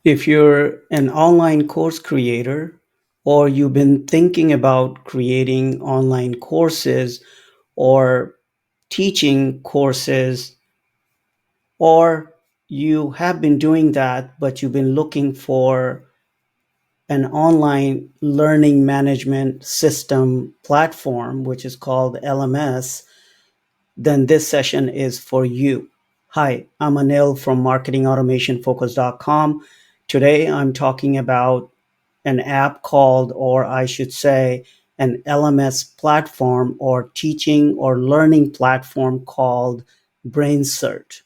If you're an online course creator or you've been thinking about creating online courses or teaching courses, or you have been doing that, but you've been looking for an online learning management system platform, which is called LMS, then this session is for you. Hi, I'm Anil from marketingautomationfocus.com. Today I'm talking about an app called, or I should say, an LMS platform or teaching or learning platform called BrainCert.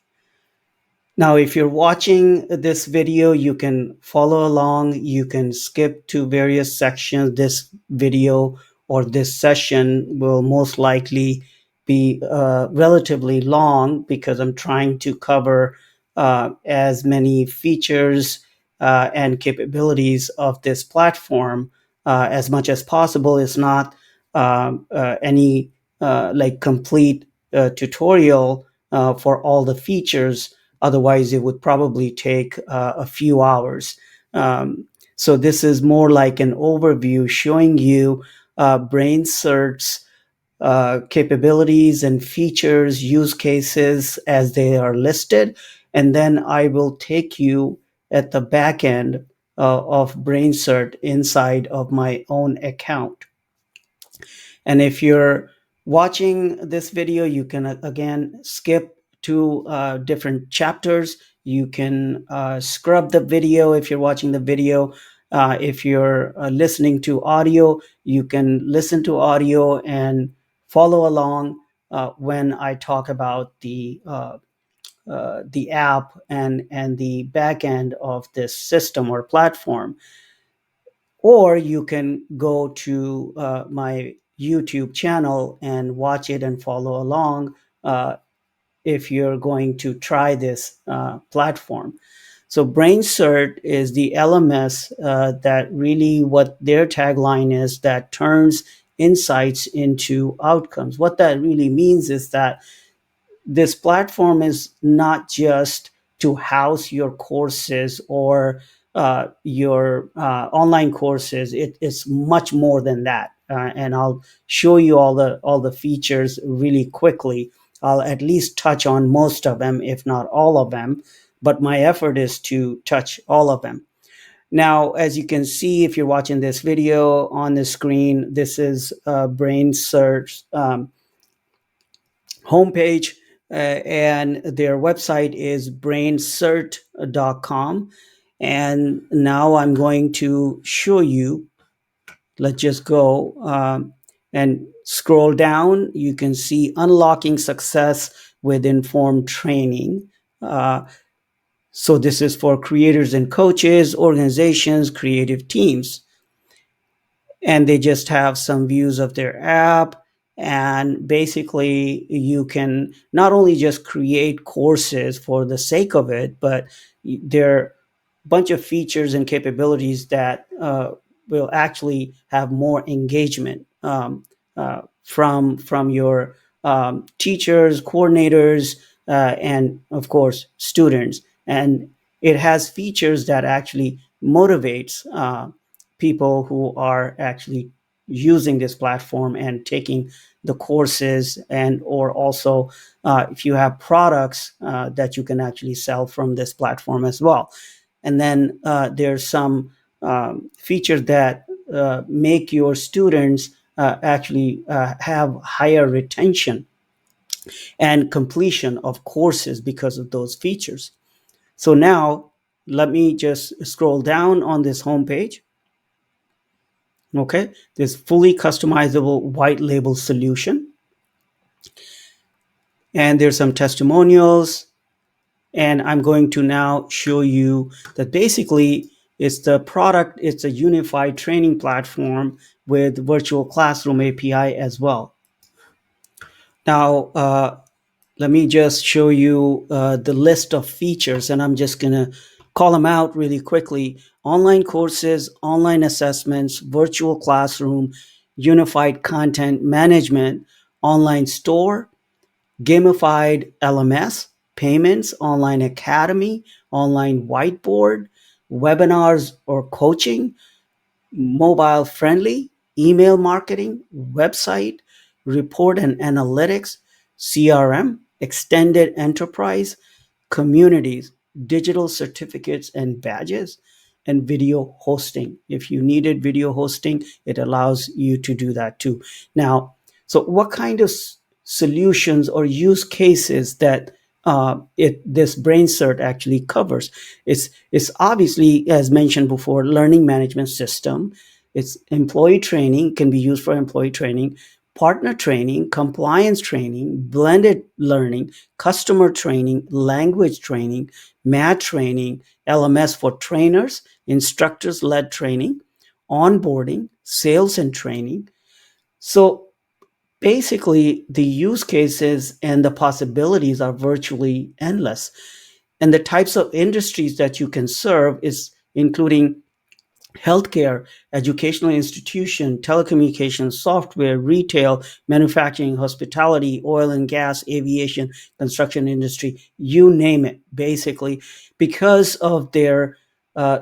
Now, if you're watching this video, you can follow along. You can skip to various sections. This video or this session will most likely be relatively long because I'm trying to cover as many features and capabilities of this platform as much as possible. It's not any like complete tutorial for all the features. Otherwise, it would probably take a few hours. So this is more like an overview showing you BrainCert's capabilities and features, use cases as they are listed. And then I will take you at the back end of BrainCert inside of my own account. And if you're watching this video, you can again skip to different chapters. You can scrub the video if you're watching the video. If you're listening to audio, you can listen to audio and follow along when I talk about the app and the back end of this system or platform. Or you can go to my YouTube channel and watch it and follow along if you're going to try this platform. So BrainCert is the LMS that really what their tagline is, that turns insights into outcomes. What that really means is that this platform is not just to house your courses or your online courses. It is much more than that, and I'll show you all the features really quickly. I'll at least touch on most of them, if not all of them, but my effort is to touch all of them. Now, as you can see, if you're watching this video on the screen, this is BrainCert homepage, and their website is braincert.com. And now I'm going to show you. Let's just go and scroll down. You can see unlocking success with informed training. So this is for creators and coaches, organizations, creative teams. And they just have some views of their app. And basically, you can not only just create courses for the sake of it, but there are a bunch of features and capabilities that will actually have more engagement from your teachers, coordinators, and of course students. And it has features that actually motivates people who are actually using this platform and taking the courses, and or also if you have products that you can actually sell from this platform as well. And then there's some features that make your students actually have higher retention and completion of courses because of those features. So now let me just scroll down on this homepage. Okay, this fully customizable white label solution. And there's some testimonials. And I'm going to now show you that basically it's the product, it's a unified training platform with virtual classroom API as well. Now, let me just show you the list of features, and I'm just going to call them out really quickly. Online courses, online assessments, virtual classroom, unified content management, online store, gamified LMS, payments, online academy, online whiteboard, webinars or coaching, mobile friendly, email marketing, website, report and analytics, CRM, extended enterprise, communities, digital certificates and badges, and video hosting. If you needed video hosting, it allows you to do that too. Now, so what kind of solutions or use cases that this BrainCert actually covers? It's obviously, as mentioned before, learning management system. It's employee training, can be used for employee training, partner training, compliance training, blended learning, customer training, language training, math training, LMS for trainers, instructors led training, onboarding, sales and training. So basically, the use cases and the possibilities are virtually endless. And the types of industries that you can serve is including healthcare, educational institution, telecommunications, software, retail, manufacturing, hospitality, oil and gas, aviation, construction industry, you name it, basically, because of their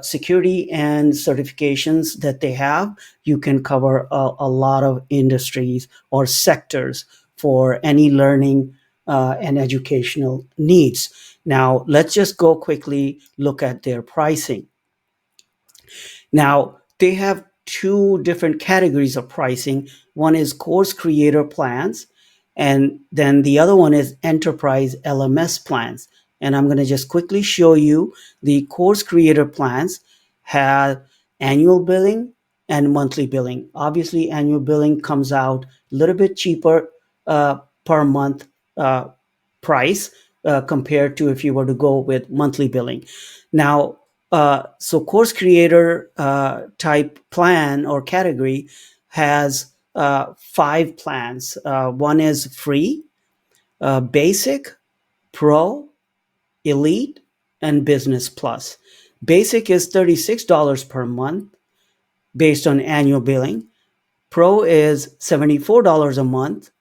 security and certifications that they have, you can cover a lot of industries or sectors for any learning and educational needs. Now, let's just go quickly look at their pricing. Now, they have two different categories of pricing. One is course creator plans, and then the other one is enterprise LMS plans. And I'm going to just quickly show you the course creator plans have annual billing and monthly billing. Obviously, annual billing comes out a little bit cheaper per month uh, price compared to if you were to go with monthly billing. Now, so course creator type plan or category has five plans. One is free, basic, pro, elite, and business plus. Basic is $36 per month based on annual billing. Pro is $74 a month.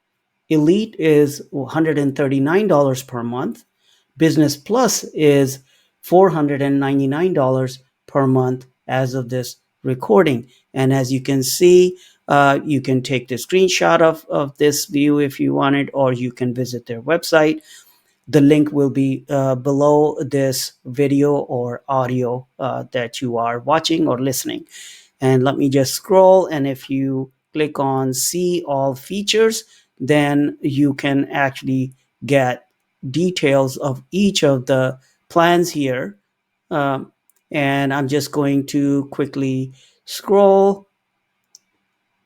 Elite is $139 per month. Business Plus is $499 per month as of this recording. And as you can see, you can take the screenshot of this view if you want it, or you can visit their website. The link will be below this video or audio that you are watching or listening. And let me just scroll. And if you click on see all features, then you can actually get details of each of the plans here. Um, and I'm just going to quickly scroll.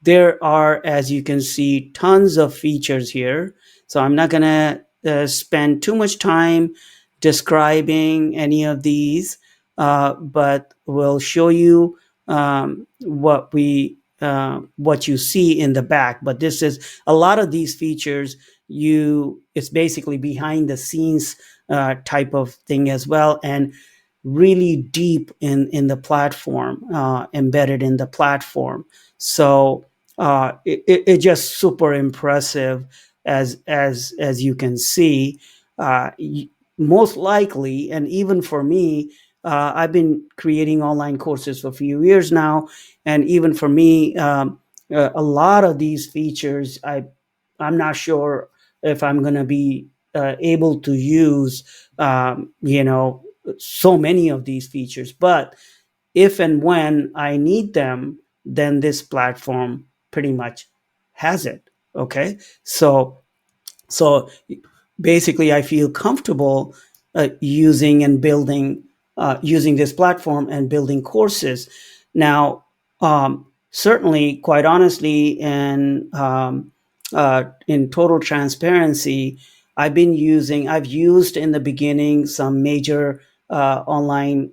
There are, as you can see, tons of features here. So I'm not going to spend too much time describing any of these, but we'll show you what you see in the back. But this is a lot of these features. It's basically behind the scenes type of thing as well, and really deep in the platform, embedded in the platform. So it's just super impressive, as you can see. Uh, Most likely, and even for me, I've been creating online courses for a few years now, and even for me, a lot of these features, I'm not sure if I'm going to be able to use, so many of these features. But if and when I need them, then this platform pretty much has it. Okay. So basically, I feel comfortable using and building, using this platform and building courses. Now, certainly, quite honestly, and in total transparency, I've used in the beginning some major online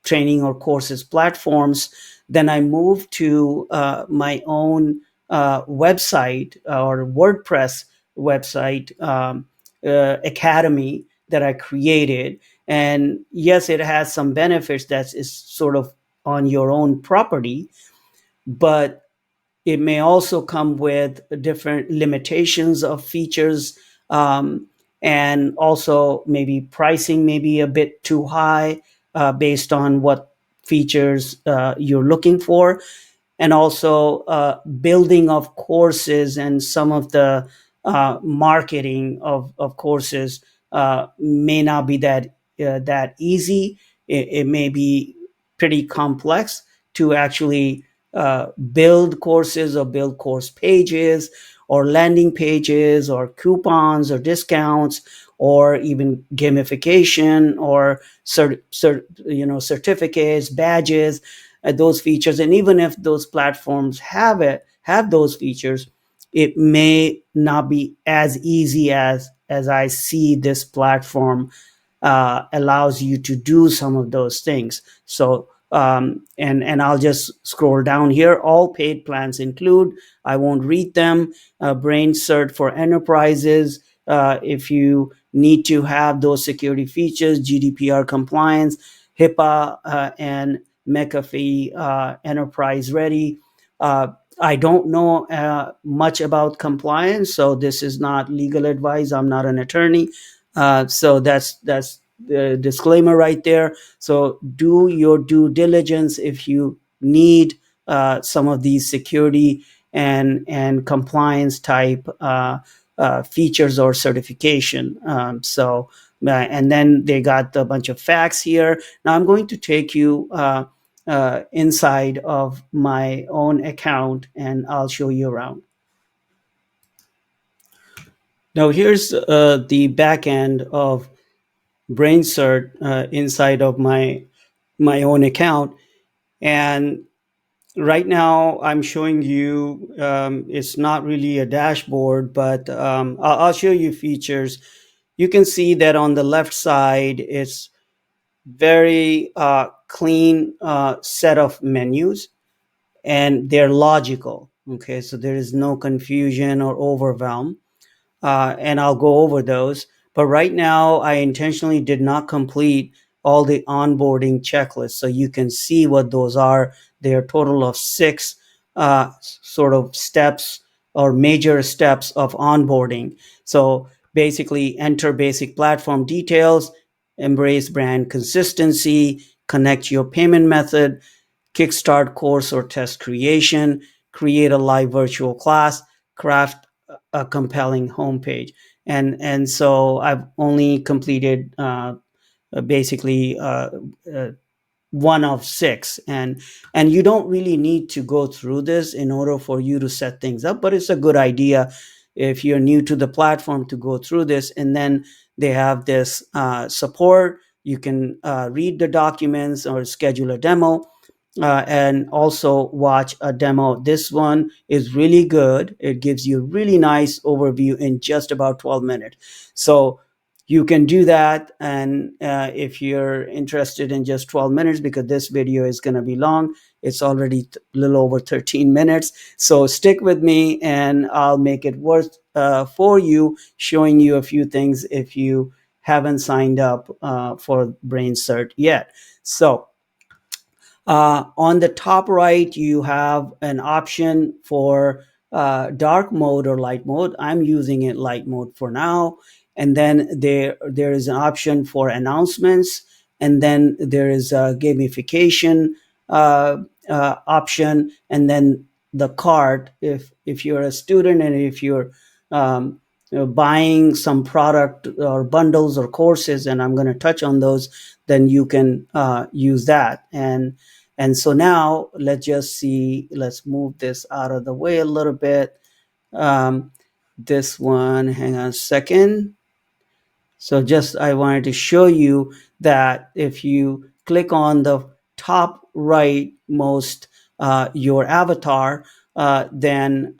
training or courses platforms. Then I moved to my own website or WordPress website, academy that I created. And yes, it has some benefits that is sort of on your own property, but it may also come with different limitations of features, and also maybe pricing may be a bit too high based on what features you're looking for, and also building of courses and some of the marketing of courses may not be that easy. It may be pretty complex to actually build courses or build course pages or landing pages or coupons or discounts or even gamification or certificates, badges, those features. And even if those platforms have those features, it may not be as easy as I see this platform allows you to do some of those things. So and I'll just scroll down here. All paid plans include. I won't read them. BrainCert for enterprises. If you need to have those security features, GDPR compliance, HIPAA, and McAfee enterprise ready. I don't know much about compliance, so this is not legal advice. I'm not an attorney, so that's the disclaimer right there. So do your due diligence if you need some of these security and compliance type features or certification. And then they got a bunch of facts here. Now I'm going to take you inside of my own account and I'll show you around. Now here's the back end of BrainCert inside of my own account. And right now I'm showing you, it's not really a dashboard, but I'll show you features. You can see that on the left side, it's very clean set of menus, and they're logical. Okay, so there is no confusion or overwhelm, and I'll go over those. But right now, I intentionally did not complete all the onboarding checklists, so you can see what those are. They are a total of 6 sort of steps or major steps of onboarding. So basically, enter basic platform details, embrace brand consistency, connect your payment method, kickstart course or test creation, create a live virtual class, craft a compelling homepage. And so I've only completed basically uh, one of 6, and you don't really need to go through this in order for you to set things up, but it's a good idea if you're new to the platform to go through this. And then they have this support. You can read the documents or schedule a demo, and also watch a demo. This one is really good. It gives you a really nice overview in just about 12 minutes. So you can do that. And if you're interested in just 12 minutes, because this video is going to be long, it's already a little over 13 minutes. So stick with me and I'll make it worth for you, showing you a few things if you haven't signed up for BrainCert yet. So on the top right, you have an option for dark mode or light mode. I'm using it light mode for now. And then there is an option for announcements. And then there is a gamification option. And then the cart, if you're a student and if you're buying some product or bundles or courses, and I'm going to touch on those, then you can use that. And so now let's just see, let's move this out of the way a little bit. This one, hang on a second. So just I wanted to show you that if you click on the top right most your avatar, then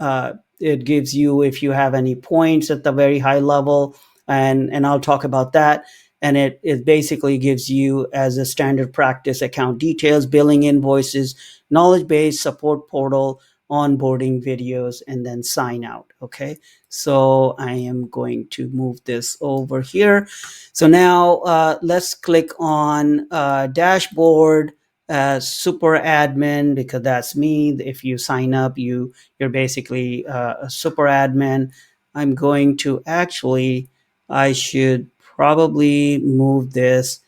it gives you, if you have any points at the very high level, and I'll talk about that. And it basically gives you, as a standard practice, account details, billing invoices, knowledge base, support portal, onboarding videos, and then sign out. Okay, so I am going to move this over here. So now let's click on dashboard, super admin, because that's me. If you sign up, you're basically a super admin. I'm going to actually, I should probably move this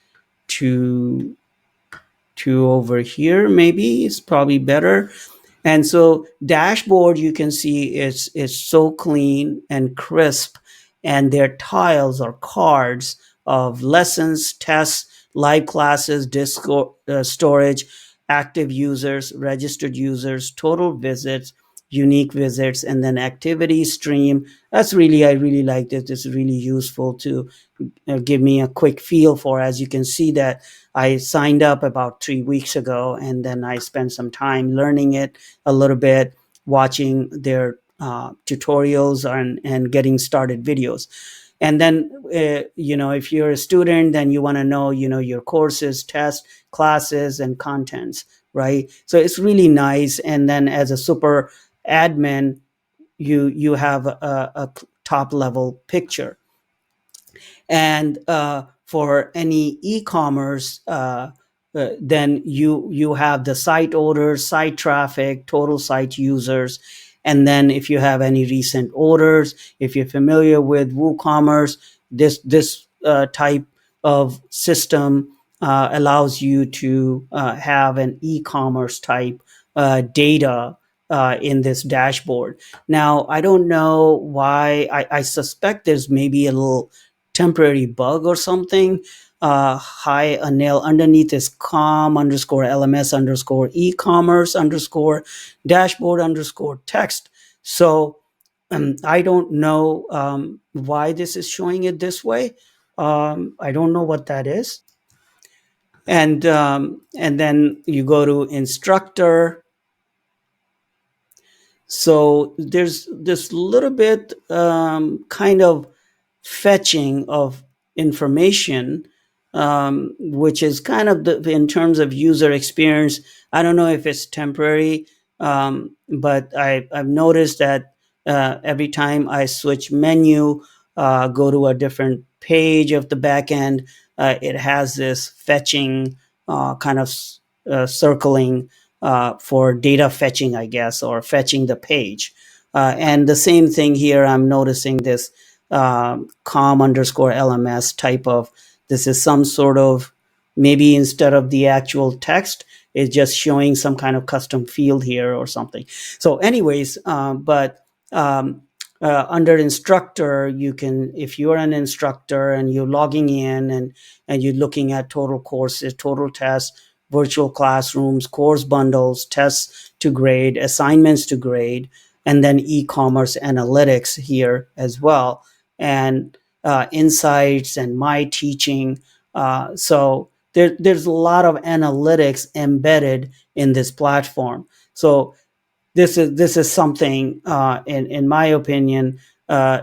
to to over here. Maybe it's probably better. And so dashboard, you can see is so clean and crisp, and their tiles or cards of lessons, tests, live classes, disk storage, active users, registered users, total visits, unique visits, and then activity stream. That's really, I really like this. It's really useful to give me a quick feel for. As you can see that I signed up about 3 weeks ago, and then I spent some time learning it a little bit, watching their tutorials and getting started videos. And then if you're a student, then you want to know your courses, tests, classes, and contents, right? So it's really nice. And then as a super admin, you have a top level picture. And for any e-commerce, then you have the site orders, site traffic, total site users, and then if you have any recent orders, if you're familiar with WooCommerce, this type of system allows you to have an e-commerce type data in this dashboard. Now, I don't know why. I suspect there's maybe a little temporary bug or something. Hi, Anil. Underneath is com underscore LMS underscore e-commerce underscore dashboard underscore text. So I don't know why this is showing it this way. I don't know what that is. And then you go to instructor. So there's this little bit kind of fetching of information, which is kind of in terms of user experience. I don't know if it's temporary, but I've noticed that every time I switch menu, go to a different page of the backend, it has this fetching kind of circling for data fetching, I guess, or fetching the page. And the same thing here, I'm noticing this com underscore LMS type of, this is some sort of, maybe instead of the actual text, it's just showing some kind of custom field here or something. So anyways, but under instructor, you can, if you're an instructor and you're logging in and you're looking at total courses, total tests, virtual classrooms, course bundles, tests to grade, assignments to grade, and then e-commerce analytics here as well, and insights and my teaching. So there's a lot of analytics embedded in this platform. So this is something, in my opinion,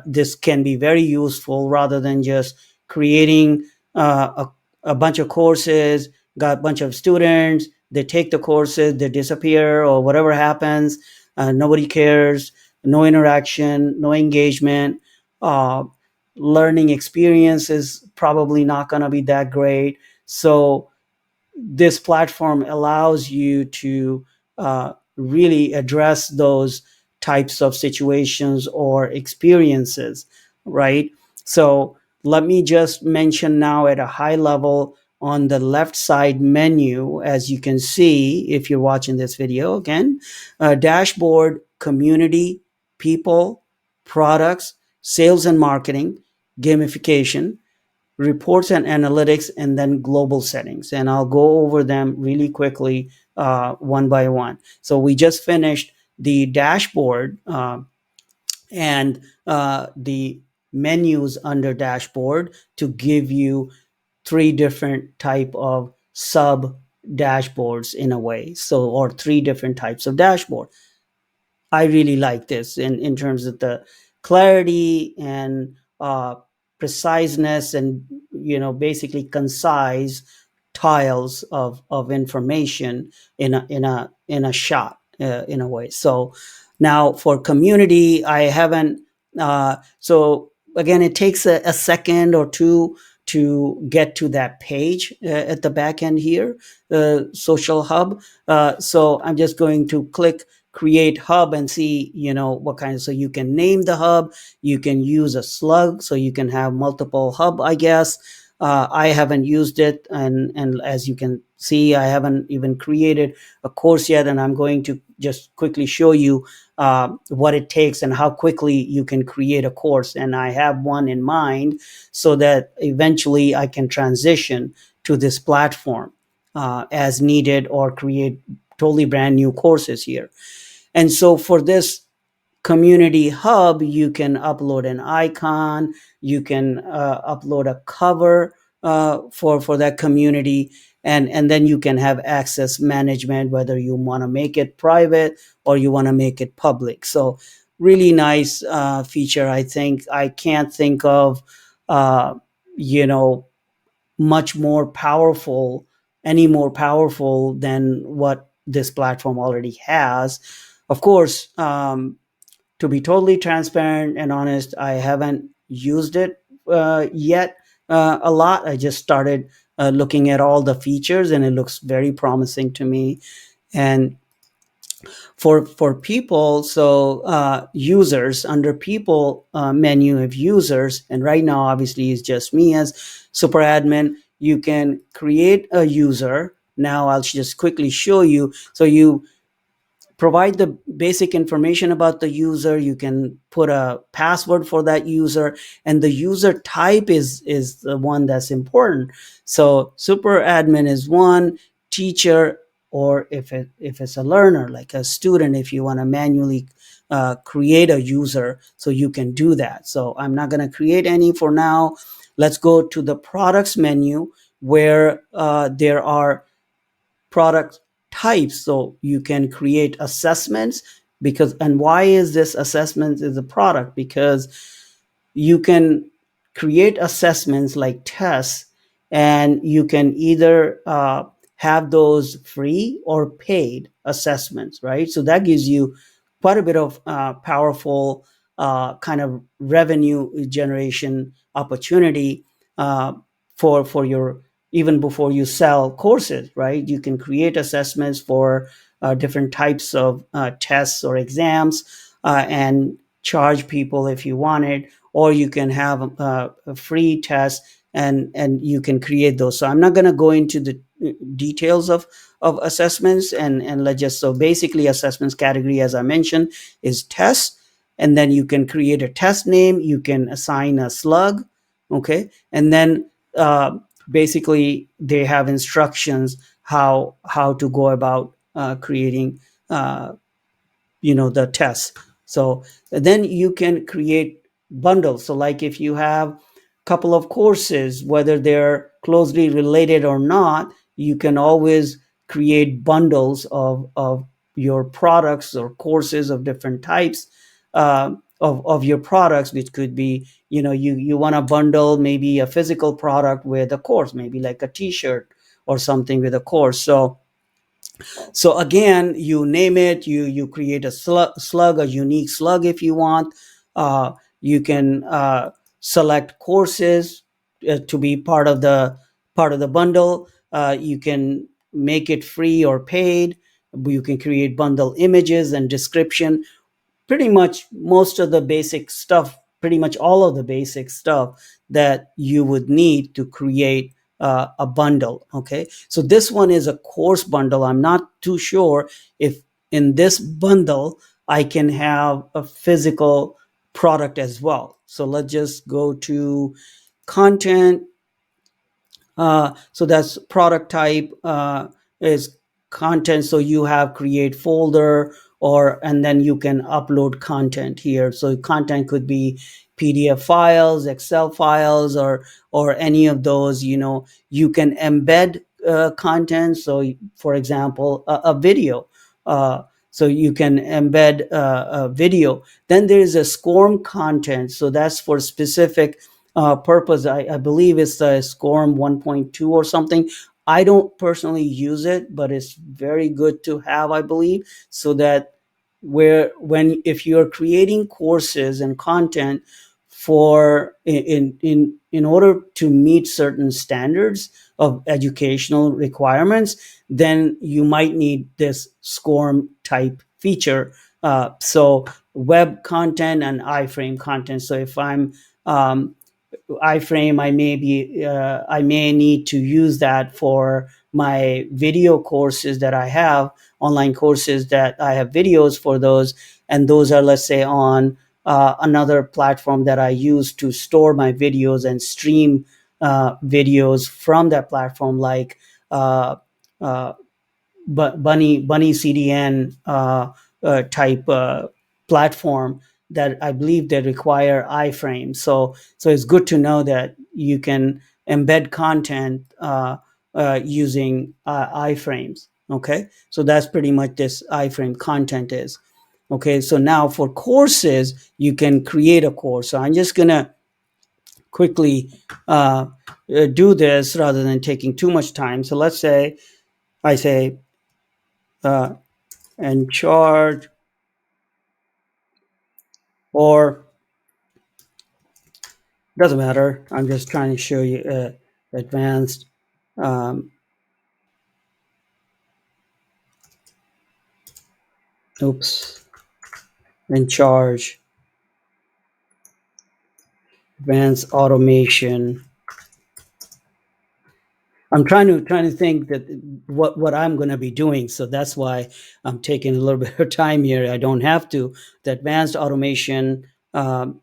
this can be very useful rather than just creating a bunch of courses, got a bunch of students, they take the courses, they disappear or whatever happens, nobody cares, no interaction, no engagement. uh, Learning experience is probably not going to be that great. So this platform allows you to really address those types of situations or experiences, right? So let me just mention now at a high level on the left side menu, as you can see, if you're watching this video again, dashboard, community, people, products, sales and marketing, gamification, reports and analytics, and then global settings. And I'll go over them really quickly, one by one. So we just finished the dashboard, and the menus under dashboard to give you three different type of sub dashboards in a way. So, or three different types of dashboard. I really like this in terms of the clarity and preciseness, and basically concise tiles of information in a shot, in a way. So now for community, I haven't. So again, it takes a second or two to get to that page at the back end here, the social hub. So I'm just going to click create hub and see what kind of, so you can name the hub, you can use a slug, so you can have multiple hub, I guess. I haven't used it, and as you can see, I haven't even created a course yet, and I'm going to just quickly show you what it takes and how quickly you can create a course. And I have one in mind so that eventually I can transition to this platform as needed, or create totally brand new courses here. And so for this community hub, you can upload an icon, you can upload a cover for that community, and then you can have access management, whether you want to make it private or you want to make it public. So really nice feature. I think I can't think of uh, you know much more powerful, any more powerful than what this platform already has. Of course, to be totally transparent and honest, I haven't used it yet a lot. I just started looking at all the features, and it looks very promising to me. And for people, so users, under people menu of users, and right now obviously it's just me as super admin. You can create a user. Now I'll just quickly show you. So you provide the basic information about the user. You can put a password for that user, and the user type is the one that's important. So super admin is one, teacher, or if it's a learner, like a student, if you want to manually create a user, so you can do that. So I'm not going to create any for now. Let's go to the products menu, where there are product types, so you can create assessments. Because, and why is this assessment is a product? Because you can create assessments like tests, and you can either have those free or paid assessments, right? So that gives you quite a bit of powerful kind of revenue generation opportunity for your, even before you sell courses, right? You can create assessments for different types of tests or exams, and charge people if you wanted, or you can have a free test, and you can create those. So I'm not going to go into the details of assessments, and let's just, so basically assessments category, as I mentioned, is tests. And then you can create a test name, you can assign a slug, okay, and then basically they have instructions how to go about creating the tests. So then you can create bundles. So like if you have a couple of courses, whether they're closely related or not, you can always create bundles of your products or courses of different types of your products, which could be, you want to bundle maybe a physical product with a course, maybe like a t-shirt or something with a course. So again, you name it, you create a slug, a unique slug if you want. You can select courses to be part of the bundle. You can make it free or paid. You can create bundle images and description. Pretty much most of the basic stuff, pretty much all of the basic stuff that you would need to create a bundle. Okay, so this one is a course bundle. I'm not too sure if in this bundle I can have a physical product as well. So let's just go to content. So that's product type is content. So you have create folder, and then you can upload content here. So content could be PDF files, Excel files, or any of those. You can embed content. So for example, a video. So you can embed a video. Then there is a SCORM content. So that's for specific purpose. I believe it's the SCORM 1.2 or something. I don't personally use it, but it's very good to have, I believe, so that if you're creating courses and content for in order to meet certain standards of educational requirements, then you might need this SCORM type feature. So web content and iframe content. So if I'm iframe, I may need to use that for my video courses that I have, online courses that I have videos for those, and those are, let's say, on another platform that I use to store my videos and stream videos from that platform, like uh, uh, bunny CDN type platform that I believe they require iframes. So it's good to know that you can embed content using iframes. Okay, so that's pretty much this iframe content is. Okay, so now for courses, you can create a course. So I'm just gonna quickly do this rather than taking too much time. So let's say I say uh, and charge, or doesn't matter. I'm just trying to show you advanced um, oops, and charge, advanced automation. I'm trying to think that what I'm going to be doing, so that's why I'm taking a little bit of time here. I don't have to. The advanced automation, I'm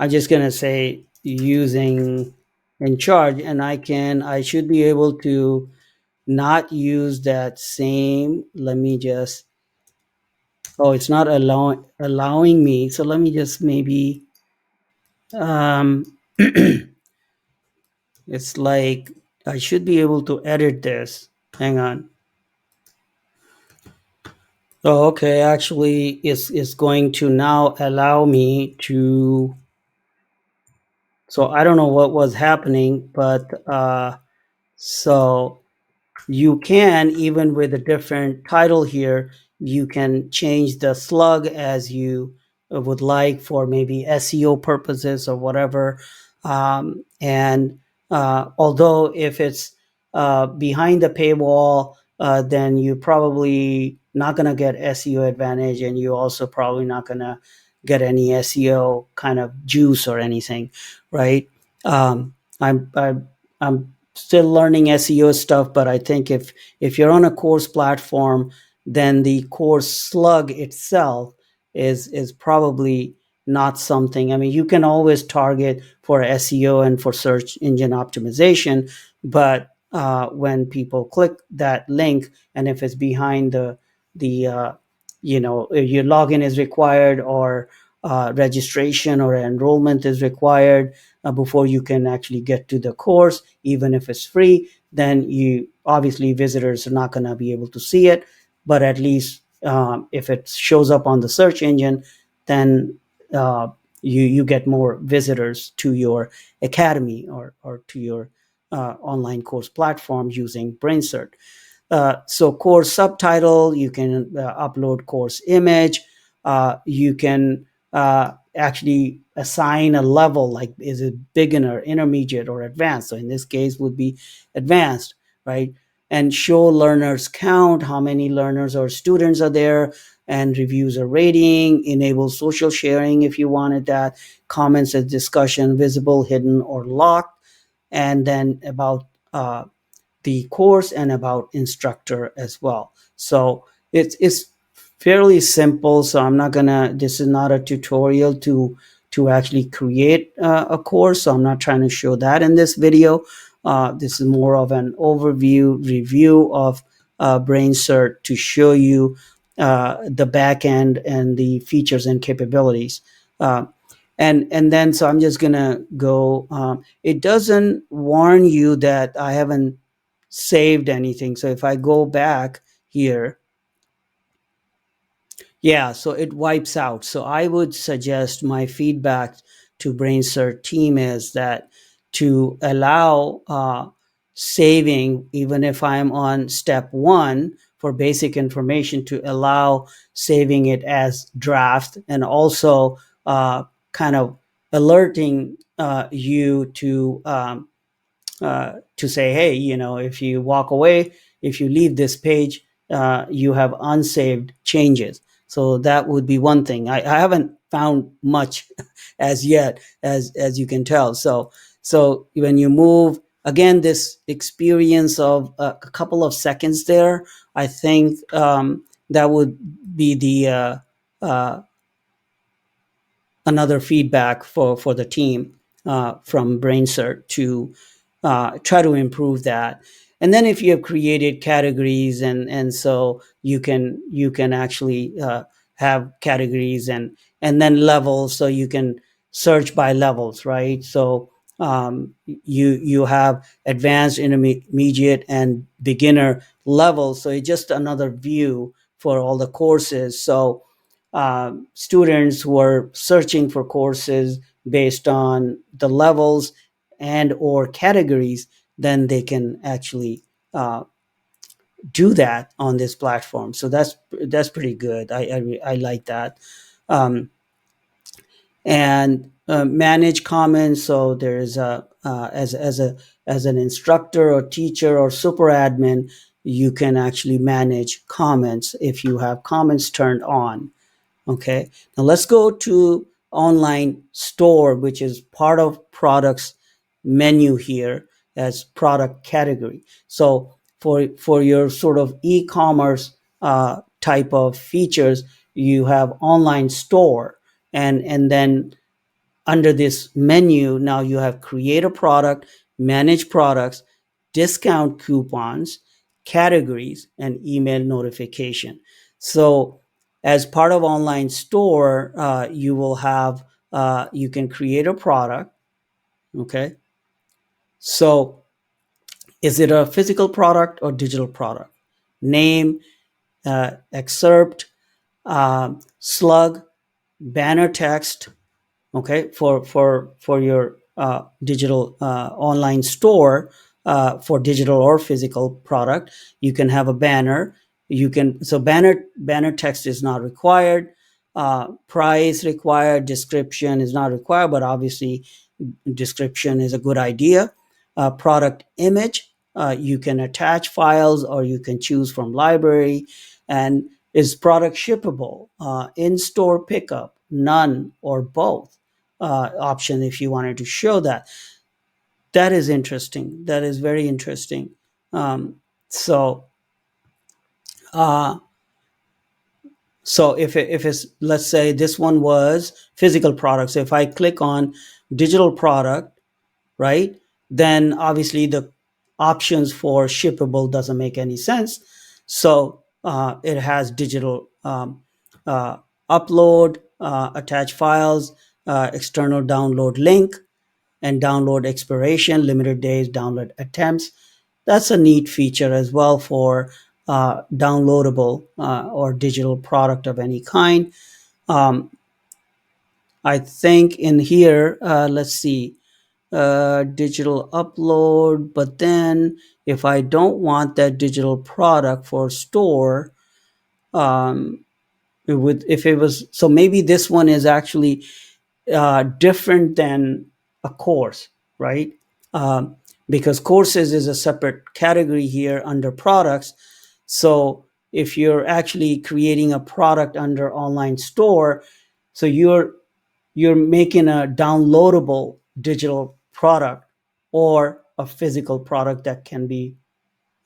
just going to say using in charge, and I should be able to not use that same. Let me just, oh, it's not allowing me, so let me just maybe um it's like I should be able to edit this. Hang on. Oh, okay, actually it's going to now allow me to, so I don't know what was happening, but so you can, even with a different title here, you can change the slug as you would like for maybe SEO purposes or whatever. And although if it's behind the paywall, then you probably not going to get SEO advantage, and you also probably not going to get any SEO kind of juice or anything, right? I'm still learning SEO stuff, but I think if you're on a course platform, then the course slug itself is probably not something. I mean, you can always target for SEO and for search engine optimization, but when people click that link, and if it's behind the your login is required, or registration or enrollment is required before you can actually get to the course, even if it's free, then you obviously visitors are not going to be able to see it. But at least if it shows up on the search engine, then you get more visitors to your academy, or to your online course platform using BrainCert. So course subtitle, you can upload course image. You can actually assign a level, like is it beginner, intermediate, or advanced. So in this case would be advanced, right? And show learners count, how many learners or students are there, and reviews or rating. Enable social sharing if you wanted that. Comments and discussion, visible, hidden, or locked. And then about the course and about instructor as well. So it's fairly simple. So I'm not gonna. This is not a tutorial to actually create a course. So I'm not trying to show that in this video. This is more of an overview review of BrainCert to show you the back end and the features and capabilities. And then so I'm just gonna go. It doesn't warn you that I haven't saved anything. So if I go back here, yeah, so it wipes out. So I would suggest, my feedback to BrainCert team is that to allow saving, even if I'm on step one for basic information, to allow saving it as draft, and also kind of alerting you to say, hey, if you walk away, if you leave this page, you have unsaved changes. So that would be one thing. I haven't found much as yet, as you can tell. So when you move again, this experience of a couple of seconds there, I think that would be the another feedback for the team from BrainCert to try to improve that. And then if you have created categories, and so you can actually have categories and then levels, so you can search by levels, right? So you have advanced, intermediate, and beginner levels. So it's just another view for all the courses. So students who are searching for courses based on the levels and or categories, then they can actually uh, do that on this platform. So that's pretty good. I like that. Um, and manage comments. So there's as an instructor or teacher or super admin, you can actually manage comments if you have comments turned on. Okay, now let's go to online store, which is part of products menu here as product category. So for your sort of e-commerce type of features, you have online store, and then under this menu, now you have create a product, manage products, discount coupons, categories, and email notification. So as part of online store, you will have, you can create a product. Okay. So is it a physical product or digital product? Name, excerpt, slug, banner text, okay, for your digital online store, for digital or physical product, you can have a banner. You can, so banner text is not required. Price required, description is not required, but obviously description is a good idea. Product image, you can attach files or you can choose from library. And is product shippable? In-store pickup, none, or both option if you wanted to show that. That is interesting. That is very interesting. So uh, so if it's, let's say this one was physical product. So if I click on digital product, right, then obviously the options for shippable doesn't make any sense. So it has digital uh, upload, attach files, external download link, and download expiration, limited days, download attempts. That's a neat feature as well for downloadable or digital product of any kind. Um, I think in here, let's see, digital upload. But then if I don't want that digital product for store, um, if it was, so maybe this one is actually different than a course, right? Um, because courses is a separate category here under products. So if you're actually creating a product under online store, so you're making a downloadable digital product or a physical product that can be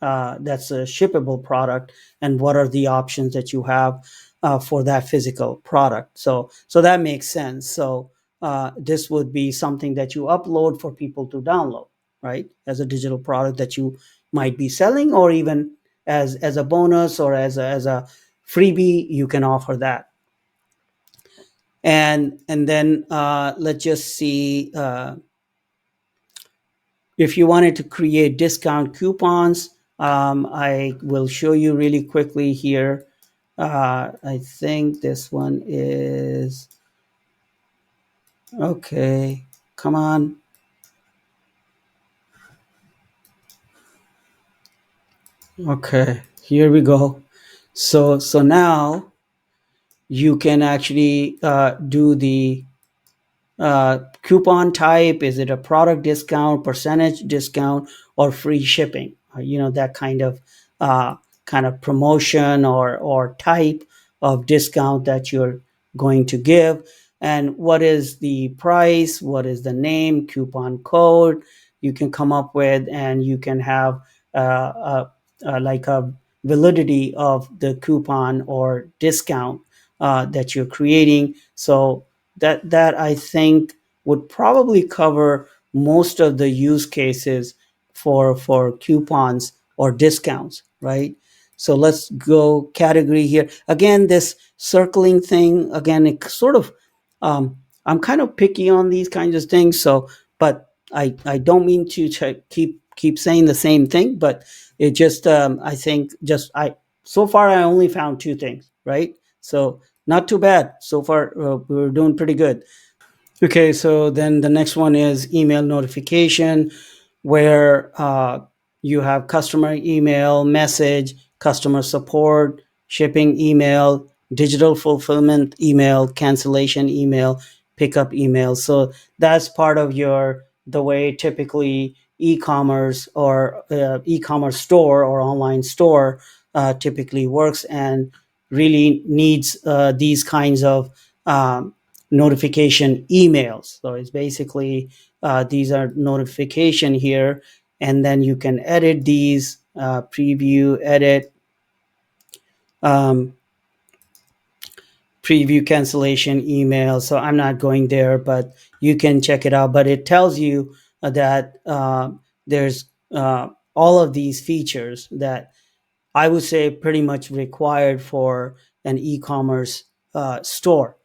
that's a shippable product, and what are the options that you have for that physical product. So that makes sense. So this would be something that you upload for people to download, right, as a digital product that you might be selling, or even as a bonus or as a freebie, you can offer that. And then let's just see, if you wanted to create discount coupons, I will show you really quickly here. I think this one is okay. Come on. Okay, here we go. So now you can actually do the coupon type. Is it a product discount, percentage discount, or free shipping? That uh, kind of promotion or type of discount that you're going to give. and what is the price, what is the name, coupon code you can come up with, and you can have like a validity of the coupon or discount that you're creating. So that I think would probably cover most of the use cases for coupons or discounts, right? So let's go category here. Again, this circling thing, again, it sort of, I'm kind of picky on these kinds of things. So, but I don't mean to keep saying the same thing, but it just, I think just, so far I only found two things, right? So not too bad. So far, we're doing pretty good. Okay, so then the next one is email notification, where you have customer email, message, customer support, shipping email, digital fulfillment email, cancellation email, pickup email. So that's part of your the way typically e-commerce or e-commerce store or online store typically works, and really needs these kinds of notification emails. So it's basically these are notification here, and then you can edit these, preview, edit, um, preview, cancellation email. So I'm not going there, but you can check it out. But it tells you that there's all of these features that I would say pretty much required for an e-commerce store.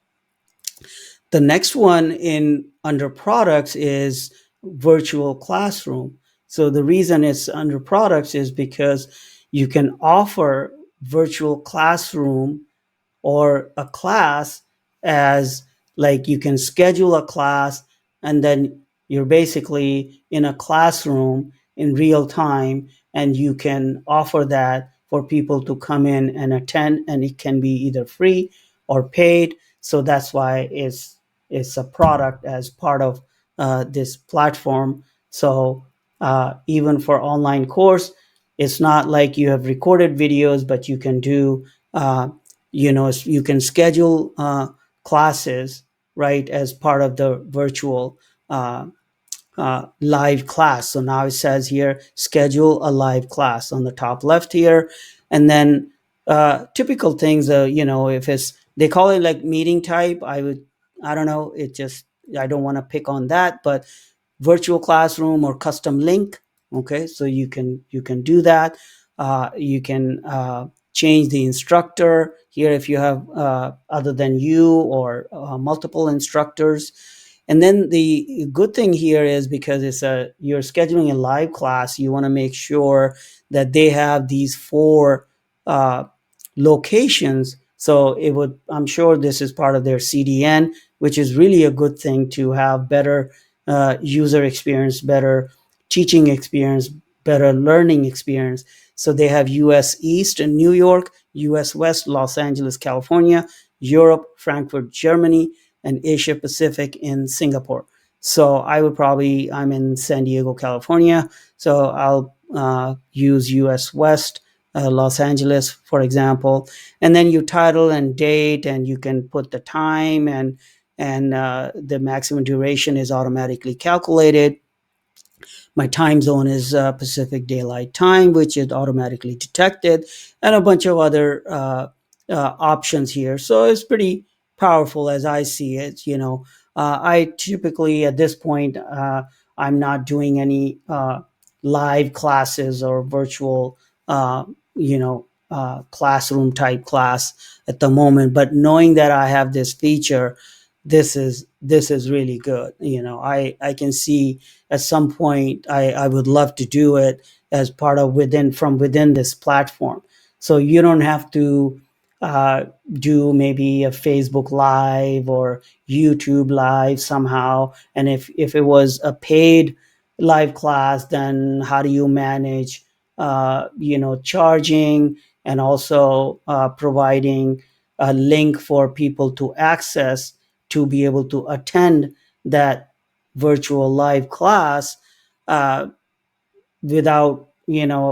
The next one in under products is virtual classroom. So the reason it's under products is because you can offer virtual classroom or a class as, like, you can schedule a class, and then you're basically in a classroom in real time, and you can offer that for people to come in and attend, and it can be either free or paid. So that's why it's a product as part of this platform. So even for online course, it's not like you have recorded videos, but you can do you can schedule classes, right, as part of the virtual uh, live class. So now it says here, schedule a live class on the top left here. And then typical things, if it's, they call it like meeting type, I don't know, it just, I don't want to pick on that, but virtual classroom or custom link. Okay, so you can do that. You can change the instructor here if you have other than you, or multiple instructors. And then the good thing here is, because you're scheduling a live class, you want to make sure that they have these four uh, locations. So I'm sure this is part of their CDN, which is really a good thing to have better user experience, better teaching experience, better learning experience. So they have US East in New York, US West, Los Angeles, California, Europe, Frankfurt, Germany, and Asia Pacific in Singapore. So I'm in San Diego, California. So I'll use US West, Los Angeles, for example. And then you title and date, and you can put the time, and the maximum duration is automatically calculated. My time zone is Pacific Daylight Time, which is automatically detected, and a bunch of other options here. So it's pretty powerful as I see it. I typically at this point, I'm not doing any live classes or virtual, classroom type class at the moment. But knowing that I have this feature, this is really good. I can see at some point I would love to do it as part of within this platform. So you don't have to uh, do maybe a Facebook Live or YouTube Live somehow. And if it was a paid live class, then how do you manage, charging, and also providing a link for people to access to be able to attend that virtual live class uh, without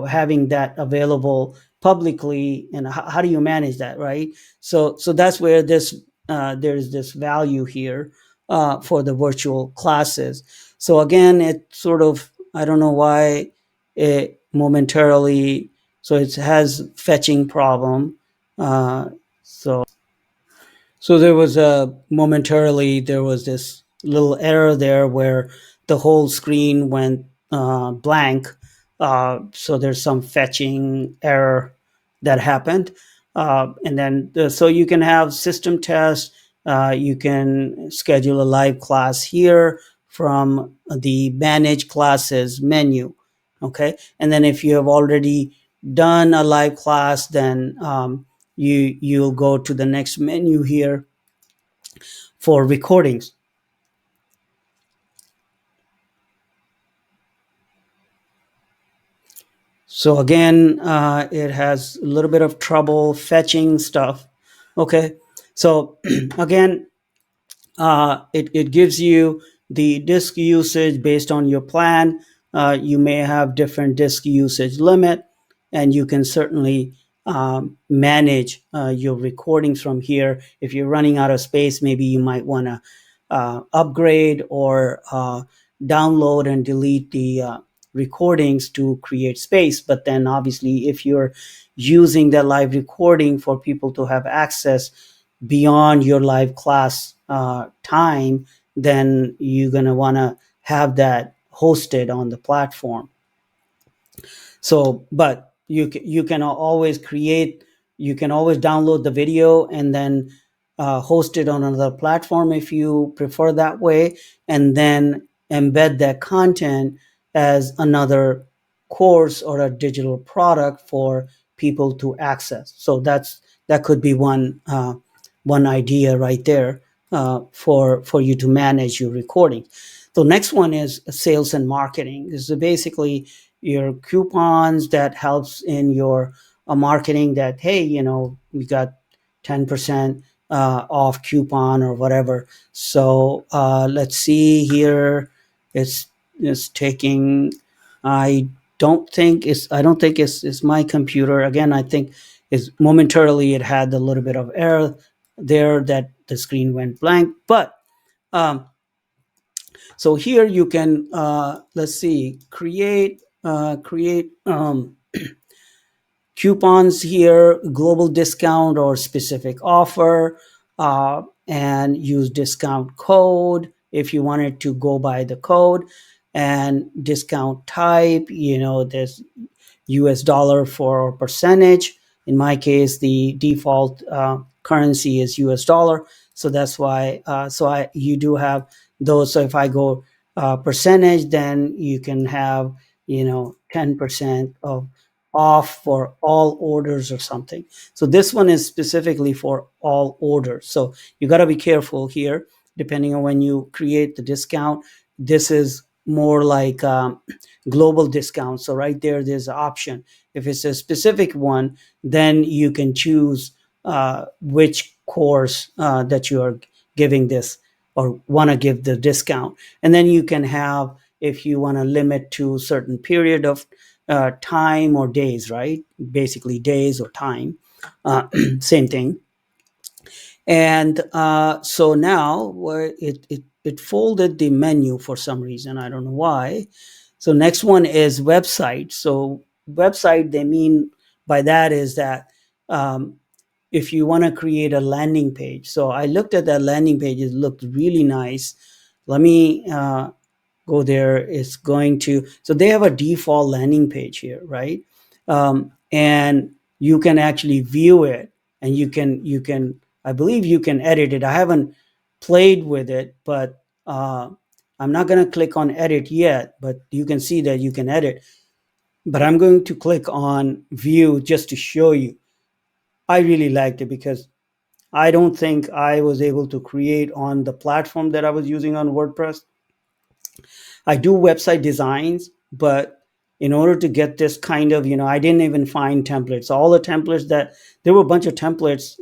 having that available publicly, and how do you manage that, right? So that's where this there's this value here for the virtual classes. So again, it sort of, I don't know why it momentarily, so it has fetching problem. So there was a momentarily, there was this little error there where the whole screen went blank. So there's some fetching error that happened. And then so you can have system tests. You can schedule a live class here from the manage classes menu. Okay. And then if you have already done a live class, then you'll go to the next menu here for recordings. So again, it has a little bit of trouble fetching stuff. Okay, so again, it gives you the disk usage based on your plan. You may have different disk usage limit, and you can certainly manage your recordings from here. If you're running out of space, maybe you might want to upgrade or download and delete the recordings to create space. But then obviously, if you're using the live recording for people to have access beyond your live class time, then you're going to want to have that hosted on the platform. So, but you can always create, you can always download the video and then host it on another platform if you prefer that way, and then embed that content as another course or a digital product for people to access. So that could be one idea right there for you to manage your recording. So next one is sales and marketing. This is basically your coupons that helps in your marketing, that hey, we got 10% off coupon or whatever. So let's see here. It's taking, I I don't think it's my computer again. I think it's momentarily it had a little bit of error there that the screen went blank. But um, so here you can let's see, create coupons here, global discount or specific offer, and use discount code if you wanted to go by the code, and discount type, there's US dollar for percentage. In my case, the default currency is US dollar. So that's why, you do have those. So if I go percentage, then you can have, 10% of off for all orders or something. So this one is specifically for all orders. So you got to be careful here, depending on when you create the discount. This is more like global discount. So right there's an option. If it's a specific one, then you can choose which course that you are giving this or want to give the discount. And then you can have, if you want to limit to certain period of time or days, right? Basically days or time, same thing. And so now where it folded the menu for some reason, I don't know why. So next one is website. So website, they mean by that is that um, if you want to create a landing page. So I looked at that landing page, it looked really nice. Let me go there. It's going to, so they have a default landing page here, right? And you can actually view it, and you can I believe you can edit it. I haven't played with it, but I'm not going to click on edit yet, but you can see that you can edit. But I'm going to click on view just to show you. I really liked it because I don't think I was able to create on the platform that I was using on WordPress. I do website designs, but in order to get this kind of, I didn't even find templates. All the templates that, there were a bunch of templates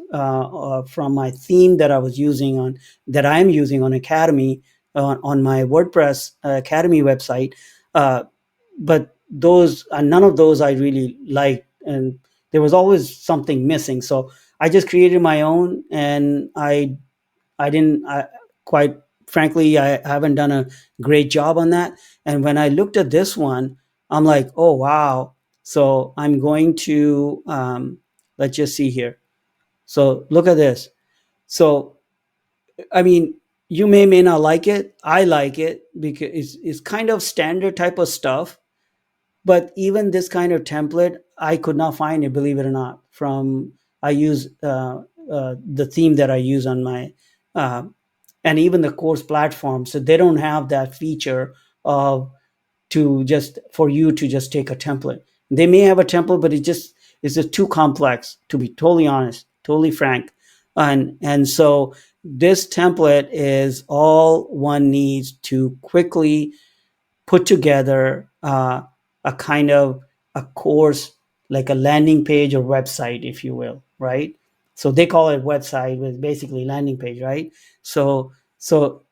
from my theme that I was using on, that I'm using on Academy, on my WordPress Academy website. But those, none of those I really liked. And there was always something missing. So I just created my own, and I I didn't quite frankly, I haven't done a great job on that. And when I looked at this one, I'm like, oh wow. So I'm going to let's just see here. So look at this. So I mean, you may not like it. I like it because it's kind of standard type of stuff. But even this kind of template, I could not find it, believe it or not. From I use the theme that I use on my uh, and even the course platform, so they don't have that feature of to just for you to just take a template. They may have a template, but it's just too complex, to be totally honest, totally frank. And so this template is all one needs to quickly put together a kind of a course, like a landing page or website, if you will, right? So they call it website, but it's basically landing page, right? So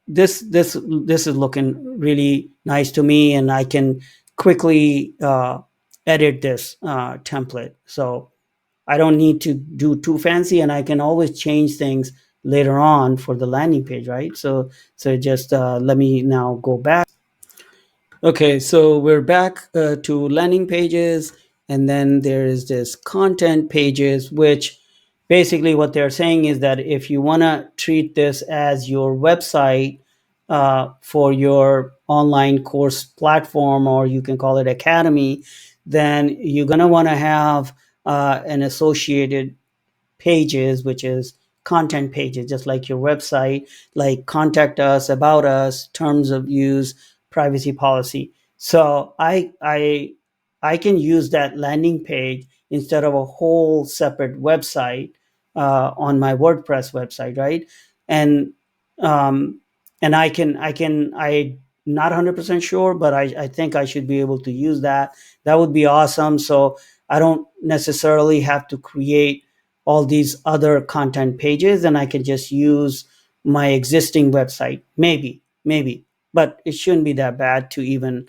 this is looking really nice to me, and I can quickly edit this template. So I don't need to do too fancy, and I can always change things later on for the landing page, right? So just let me now go back. Okay, so we're back to landing pages, and then there is this content pages, which basically what they're saying is that if you want to treat this as your website for your online course platform, or you can call it academy, then you're going to want to have an associated pages, which is content pages, just like your website, like contact us, about us, terms of use, privacy policy. So I can use that landing page instead of a whole separate website on my WordPress website, right? And um, and I not 100% sure, but I think I should be able to use that. That would be awesome. So I don't necessarily have to create all these other content pages, and I can just use my existing website. Maybe, but it shouldn't be that bad to even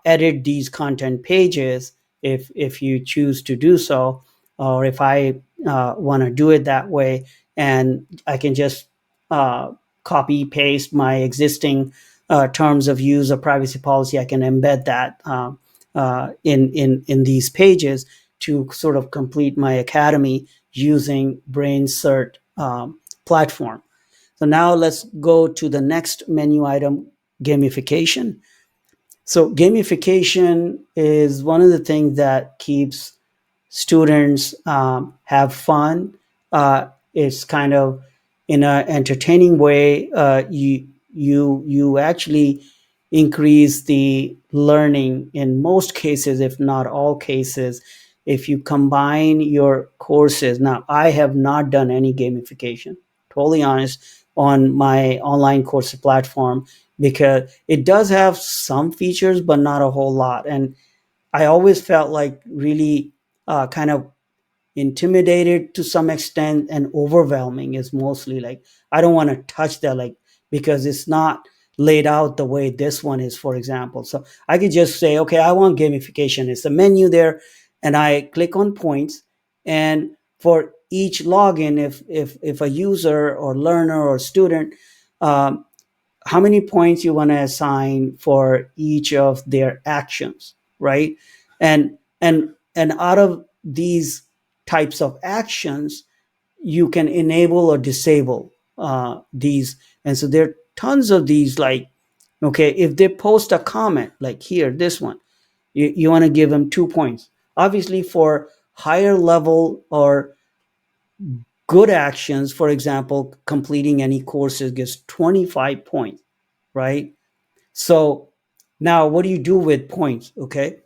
edit these content pages if you choose to do so, or if I want to do it that way, and I can just uh, copy paste my existing terms of use or privacy policy. I can embed that in these pages to sort of complete my academy using BrainCert platform. So now let's go to the next menu item, gamification. So gamification is one of the things that keeps students have fun. It's kind of in an entertaining way. You actually increase the learning in most cases, if not all cases, if you combine your courses. Now, I have not done any gamification, totally honest, on my online course platform, because it does have some features, but not a whole lot. And I always felt like really kind of intimidated to some extent, and overwhelming is mostly like I don't want to touch that, like, because it's not laid out the way this one is, for example. So I could just say, okay, I want gamification. It's a menu there, and I click on points, and for each login, if a user or learner or student um, how many points you want to assign for each of their actions, right? And out of these types of actions, you can enable or disable these. And so there are tons of these, like, okay, if they post a comment like here, this one, you want to give them 2 points. Obviously, for higher level or good actions, for example, completing any courses gets 25 points, right? So now what do you do with points? Okay.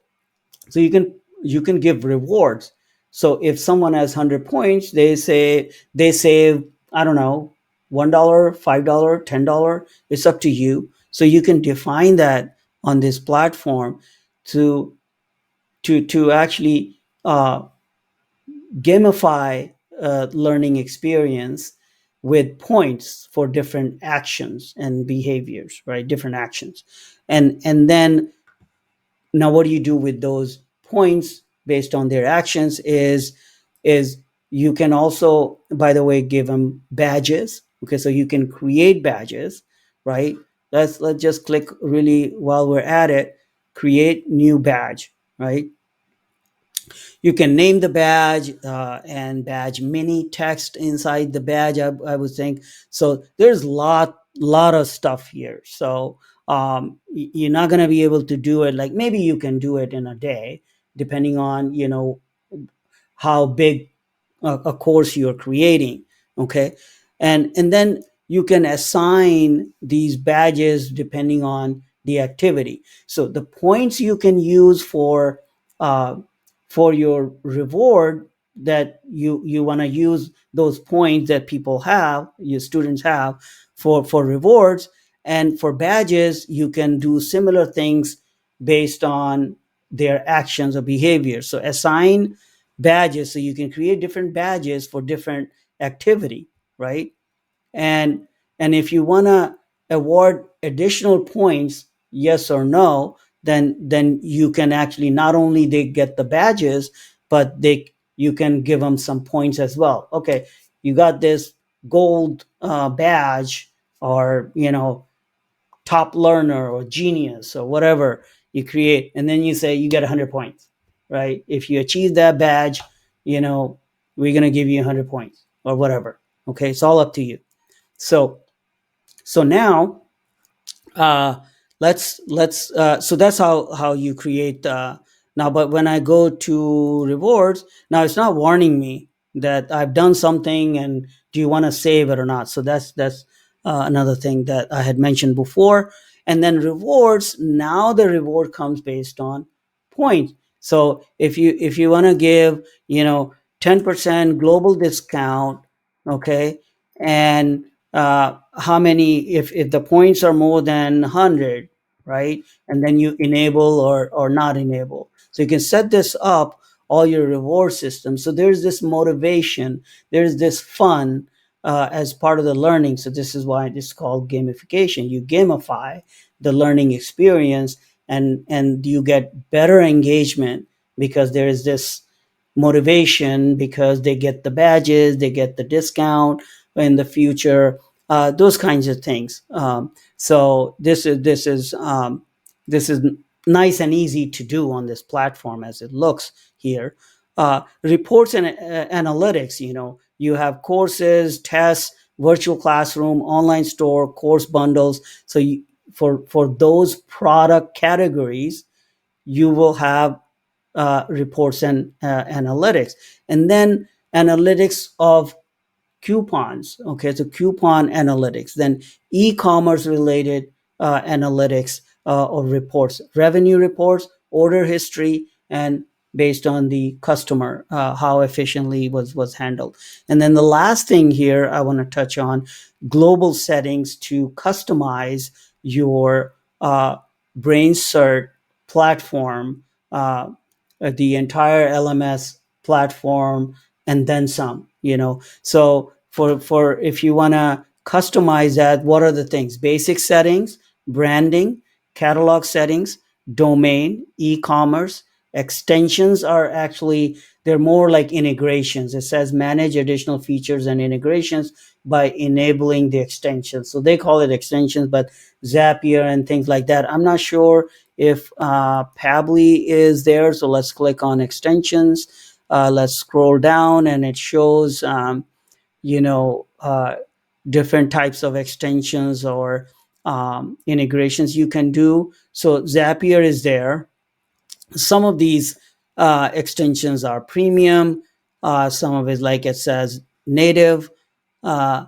So you can give rewards. So if someone has 100 points, they save, I don't know, $1, $5, $10. It's up to you. So you can define that on this platform to to actually gamify learning experience with points for different actions and behaviors, right? Different actions. And then now what do you do with those points based on their actions is you can also, by the way, give them badges. Okay, so you can create badges, right? Let's just click really while we're at it, create new badge, right? You can name the badge and badge mini text inside the badge. I would think so. There's lot of stuff here. So you're not going to be able to do it like maybe you can do it in a day, depending on how big a course you're creating. Okay, and then you can assign these badges depending on the activity. So the points you can use uh, for your reward, that you want to use those points that people have, your students have, for rewards. And for badges you can do similar things based on their actions or behavior. So assign badges, so you can create different badges for different activity, right? And and if you want to award additional points, yes or no, then you can actually, not only they get the badges, but they you can give them some points as well. Okay, you got this gold badge, or top learner or genius or whatever you create, and then you say you get 100 points, right? If you achieve that badge, you know we're going to give you 100 points or whatever. Okay, it's all up to you. So now, uh, let's so that's how you create now. But when I go to rewards, now it's not warning me that I've done something, and do you want to save it or not. So that's another thing that I had mentioned before. And then rewards, now the reward comes based on points. So if you want to give 10% global discount, okay, and how many, if the points are more than 100, right, and then you enable or not enable. So you can set this up, all your reward system, so there's this motivation, there's this fun as part of the learning. So this is why it's called gamification. You gamify the learning experience, and you get better engagement because there is this motivation, because they get the badges, they get the discount in the future, those kinds of things. So this is nice and easy to do on this platform as it looks here. Reports and analytics. You have courses, tests, virtual classroom, online store, course bundles. So for those product categories, you will have reports and analytics, and then analytics of coupons. Okay, so coupon analytics, then e-commerce related analytics or reports, revenue reports, order history, and based on the customer, how efficiently was handled. And then the last thing here I want to touch on, global settings to customize your BrainCert platform, the entire LMS platform, and then some. So for if you want to customize that, what are the things? Basic settings, branding, catalog settings, domain, e-commerce. Extensions are actually, they're more like integrations. It says manage additional features and integrations by enabling the extensions. So they call it extensions, but Zapier and things like that, I'm not sure if Pably is there. So let's click on extensions. Let's scroll down, and it shows you know uh, different types of extensions or integrations you can do. So Zapier is there. Some of these extensions are premium. Some of it, like it says, native, uh,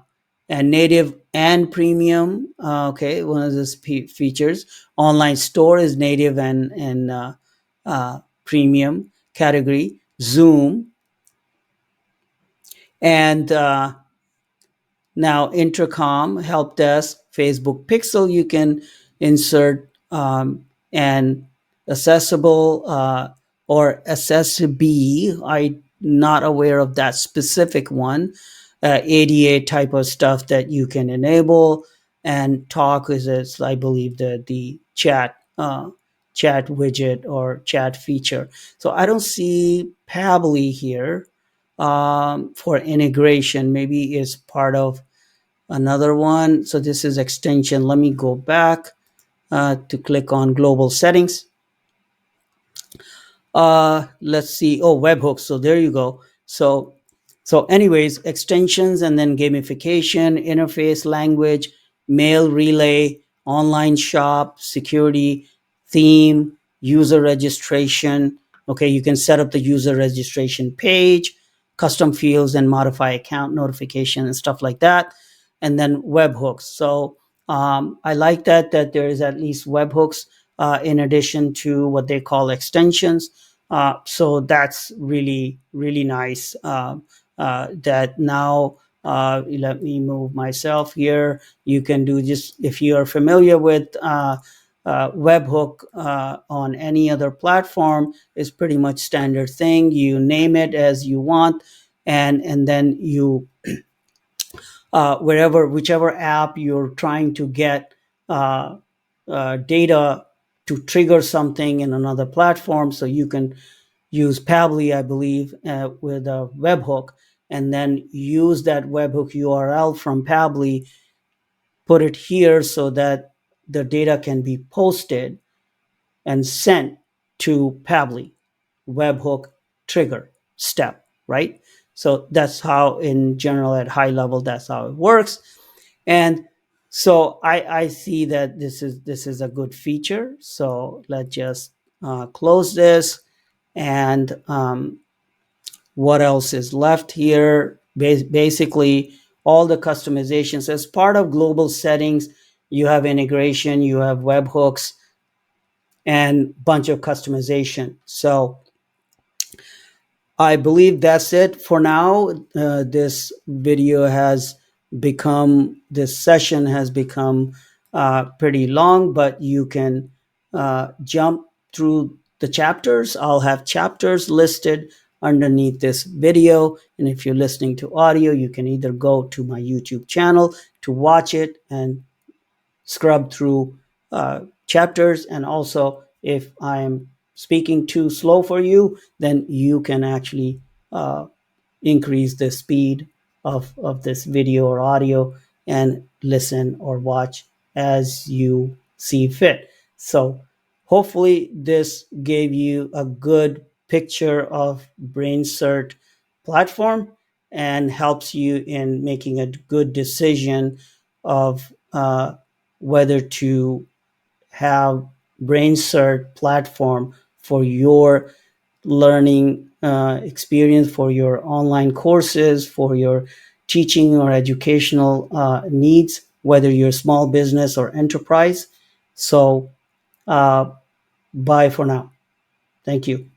and premium. Okay, one of those features. Online store is native and premium category. Zoom, and now intercom, help desk, Facebook Pixel, you can insert, and accessible, or accessible. I'm not aware of that specific one. ADA type of stuff that you can enable, and talk is I believe the chat widget or chat feature. So I don't see Pably here for integration. Maybe is part of another one. So this is extension. Let me go back to click on global settings. Let's see. Oh, webhooks. So there you go. So anyways, extensions and then gamification, interface language, mail relay, online shop, security, theme, user registration. Okay, you can set up the user registration page, custom fields, and modify account notification and stuff like that. And then webhooks. So I like that there is at least webhooks in addition to what they call extensions. So that's really nice. That now, let me move myself here. You can do just, if you are familiar with webhook on any other platform, is pretty much standard thing. You name it as you want, and then you whichever app you're trying to get data to trigger something in another platform. So you can use Pabbly, I believe, with a webhook, and then use that webhook URL from Pabbly, put it here so that the data can be posted and sent to Pabbly. Webhook trigger step, right? So that's how, in general, at high level, that's how it works. And so I see that this is a good feature. So let's just close this. And what else is left here? Basically, all the customizations as part of global settings. You have integration, you have webhooks, and bunch of customization. So I believe that's it for now. This session has become pretty long, but you can jump through the chapters. I'll have chapters listed underneath this video. And if you're listening to audio, you can either go to my YouTube channel to watch it and scrub through chapters. And also, if I'm speaking too slow for you, then you can actually uh, increase the speed of this video or audio and listen or watch as you see fit. So hopefully this gave you a good picture of BrainCert platform and helps you in making a good decision of whether to have BrainCert platform for your learning experience, for your online courses, for your teaching or educational needs, whether you're small business or enterprise. So, bye for now. Thank you.